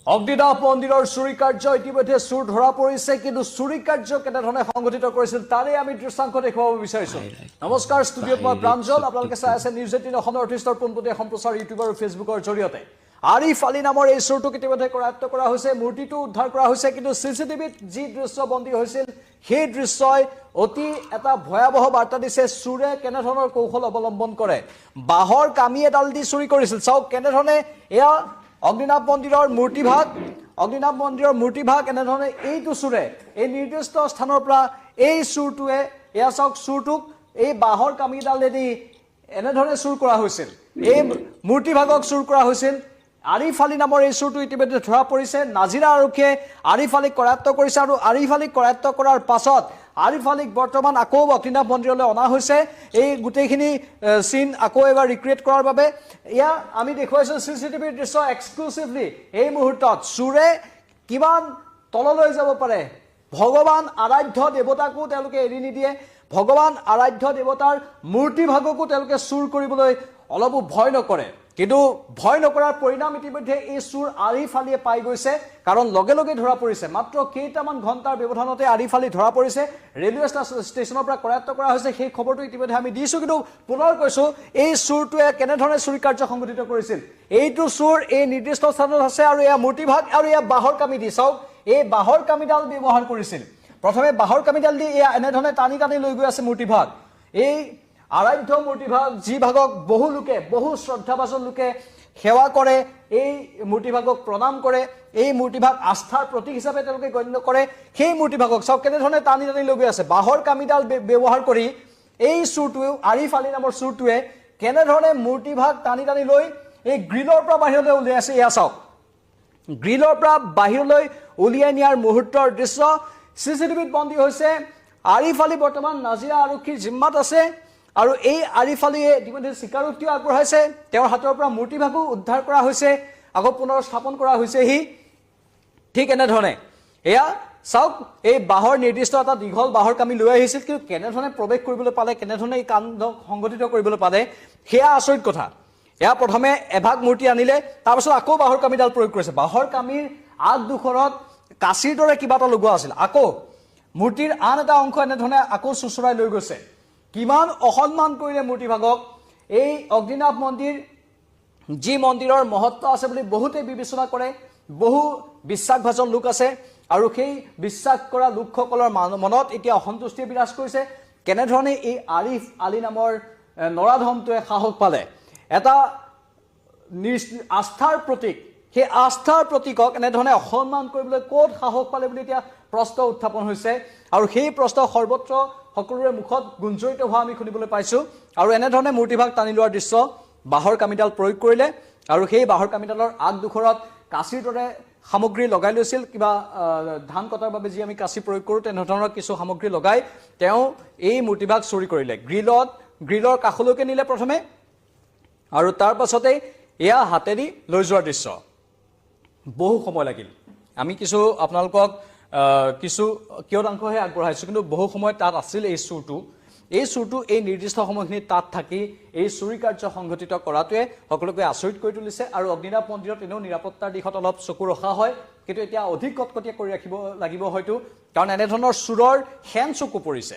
অগ্নিনাভ মন্দিৰৰ চুৰি কাৰ্য ইতিমধ্যে চুৰ ধৰা পৰিছে কিন্তু চুৰি কাৰ্য কেনেধৰণে সংঘটিত কৰিছিল তাৰে আমি দৃশ্যাংশ দেখুৱাব বিচাৰিছো নমস্কাৰ ষ্টুডিঅ'ত মই প্ৰাঞ্জল আপোনালোকে চাই আছে নিউজ 18 অসমৰ নৰ্থ-ইষ্টৰ পোনপটীয়া সম্প্ৰচাৰ ইউটিউব আৰু ফেচবুকৰ জৰিয়তে আৰিফ আলী নামৰ এই চুৰটোক ইতিমধ্যে কৰায়ত্ব কৰা হৈছে মূৰ্তিটো উদ্ধাৰ কৰা হৈছে কিন্তু চিচিটিভিত যি দৃশ্য বন্দী হৈছিল সেই দৃশ্যই অতি এটা ভয়াবহ বাৰ্তা দিছে চুৰে কেনেধৰণৰ কৌশল অৱলম্বন কৰে বাহৰ কামি এডাল দি চুৰি কৰিছিল চাওক কেনেধৰণে এয়া অগ্নিনাভ মন্দিৰৰ মূৰ্তিভাগ এনেধৰণে এইটো চুৰে এই নিৰ্দিষ্ট স্থানৰ পৰা এই চুৰটোৱে এয়া চাওক চুৰটোক এই বাহৰ কামিডালেদি এনেধৰণে চুৰ কৰা হৈছিল এই মূৰ্তিভাগক চুৰ কৰা হৈছিল আৰিফ আলী নামৰ এই চুৰটো ইতিমধ্যে ধৰা পৰিছে নাজিৰা আৰক্ষীয়ে আৰিফ আলীক কৰায়ত্ব কৰিছে আৰু আৰিফ আলীক কৰায়ত্ব কৰাৰ পাছত আৰিফ আলীক বৰ্তমান আকৌ অগ্নিনাভ মন্দিৰলৈ অনা হৈছে এই গোটেইখিনি সিন আকৌ এবাৰ ৰিক্ৰিয়েট কৰাৰ বাবে ইয়া আমি দেখুৱাইছো চিচিটিভিৰ দৃশ্য এক্সক্লুসিভলি এই মুহূৰ্তত চুৰে কিমান তললৈ যাব পাৰে ভগৱান আৰাধ্য দেৱতাকো তেওঁলোকে এৰি নিদিয়ে ভগৱান আৰাধ্য দেৱতাৰ মূৰ্তিভাগকো তেওঁলোকে চুৰ কৰিবলৈ অলপো ভয় নকৰে কিন্তু ভয় নকৰাৰ পৰিণাম ইতিমধ্যে এই চুৰ আৰিফ আলীয়ে পাই গৈছে কাৰণ লগে লগে ধৰা পৰিছে মাত্ৰ কেইটামান ঘণ্টাৰ ব্যৱধানতে আৰিফ আলী ধৰা পৰিছে ৰেলৱে ষ্টেচনৰ পৰা কৰায়ত্ব কৰা হৈছে সেই খবৰটো ইতিমধ্যে আমি দিছো কিন্তু পুনৰ কৈছো এই চুৰটোৱে কেনেধৰণে চুৰি কাৰ্য সংঘটিত কৰিছিল এইটো চুৰ এই নিৰ্দিষ্ট স্থানত আছে আৰু এয়া মূৰ্তিভাগ আৰু এয়া বাহৰ কামি দি চাওক এই বাহৰ কামিডাল ব্যৱহাৰ কৰিছিল প্ৰথমে বাহৰ কামিডাল দি এয়া এনেধৰণে টানি টানি লৈ গৈ আছে মূৰ্তিভাগ এই আৰাধ্য মূৰ্তিভাগ যি ভাগক বহু লোকে বহু শ্ৰদ্ধাভাজন লোকে সেৱা কৰে এই মূৰ্তিভাগক প্ৰণাম কৰে এই মূৰ্তিভাগ আস্থাৰ প্ৰতীক হিচাপে তেওঁলোকে গণ্য কৰে সেই মূৰ্তিভাগক সব কেনেধৰণে টানি টানি লৈ গৈ আছে বাহৰ কামিডাল ব্যৱহাৰ কৰি এই চুৰটোৱে আৰিফ আলী নামৰ চুৰটোৱে কেনেধৰণে মূৰ্তিভাগ টানি টানি লৈ এই গ্ৰিলৰ পৰা বাহিৰলৈ উলিয়াই আছে এয়া চাওক গ্ৰিলৰ পৰা বাহিৰলৈ উলিয়াই নিয়াৰ মুহূৰ্তৰ দৃশ্য চিচিটিভিত বন্দী হৈছে আৰিফ আলী বৰ্তমান নাজিৰা আৰক্ষীৰ জিম্মাত আছে আৰু এই আৰিফ আলীয়ে ইতিমধ্যে স্বীকাৰোক্তিও আগবঢ়াইছে তেওঁৰ হাতৰ পৰা মূৰ্তিভাগো উদ্ধাৰ কৰা হৈছে আকৌ পুনৰ স্থাপন কৰা হৈছে হি ঠিক এনেধৰণে এয়া চাওক এই বাহৰ নিৰ্দিষ্ট এটা দীঘল বাহৰ কামি লৈ আহিছিল কিন্তু কেনেধৰণে প্ৰৱেশ কৰিবলৈ পালে কেনেধৰণে এই কাণ্ড সংঘটিত কৰিবলৈ পালে সেয়া আচৰিত কথা এয়া প্ৰথমে এভাগ মূৰ্তি আনিলে তাৰপিছত আকৌ বাহৰ কামিডাল প্ৰয়োগ কৰিছে বাহৰ কামিৰ আগ দুখৰত কাঁচিৰ দৰে কিবা এটা লগোৱা আছিল আকৌ মূৰ্তিৰ আন এটা অংশ এনেধৰণে আকৌ চুচৰাই লৈ গৈছে কিমান অসন্মান কৰিলে মূৰ্তিভাগক এই অগ্নিনাভ মন্দিৰ যি মন্দিৰৰ মহত্ব আছে বুলি বহুতে বিবেচনা কৰে বহু বিশ্বাসভাজন লোক আছে আৰু সেই বিশ্বাস কৰা লোকসকলৰ মনত এতিয়া অসন্তুষ্টি বিৰাজ কৰিছে কেনেধৰণে এই আৰিফ আলী নামৰ নৰাধমটোৱে সাহস পালে এটা আস্থাৰ প্ৰতীক সেই আস্থাৰ প্ৰতীকক এনেধৰণে অসন্মান কৰিবলৈ ক'ত সাহস পালে বুলি এতিয়া প্ৰশ্ন উত্থাপন হৈছে আৰু সেই প্ৰশ্ন সৰ্বত্ৰ সকলোৰে মুখত গুঞ্জৰিত হোৱা আমি শুনিবলৈ পাইছো আৰু এনেধৰণে মূৰ্তিভাগ টানি লোৱাৰ দৃশ্য বাহৰ কামিডাল প্ৰয়োগ কৰিলে আৰু সেই বাহৰ কামিডালৰ আগ দুখৰত কাঁচিৰ দৰে সামগ্ৰী লগাই লৈছিল কিবা ধান কটাৰ বাবে যি আমি কাঁচি প্ৰয়োগ কৰোঁ তেনেধৰণৰ কিছু সামগ্ৰী লগাই তেওঁ এই মূৰ্তিভাগ চুৰি কৰিলে গ্ৰিলৰ কাষলৈকে নিলে প্ৰথমে আৰু তাৰ পাছতে এয়া হাতেদি লৈ যোৱাৰ দৃশ্য বহু সময় লাগিল আমি কিছু আপোনালোকক কিছু কিয়দাংশহে আগবঢ়াইছো কিন্তু বহু সময় তাত আছিল এই চুৰটো এই নিৰ্দিষ্ট সময়খিনি তাত থাকি এই চুৰি কাৰ্য সংঘটিত কৰাটোৱে সকলোকে আচৰিত কৰি তুলিছে আৰু অগ্নিনাভ মন্দিৰত এনেও নিৰাপত্তাৰ দিশত অলপ চকু ৰখা হয় কিন্তু এতিয়া অধিক কটকটীয়া কৰি ৰাখিব লাগিব হয়তো কাৰণ এনেধৰণৰ চুৰৰ হেন চকু পৰিছে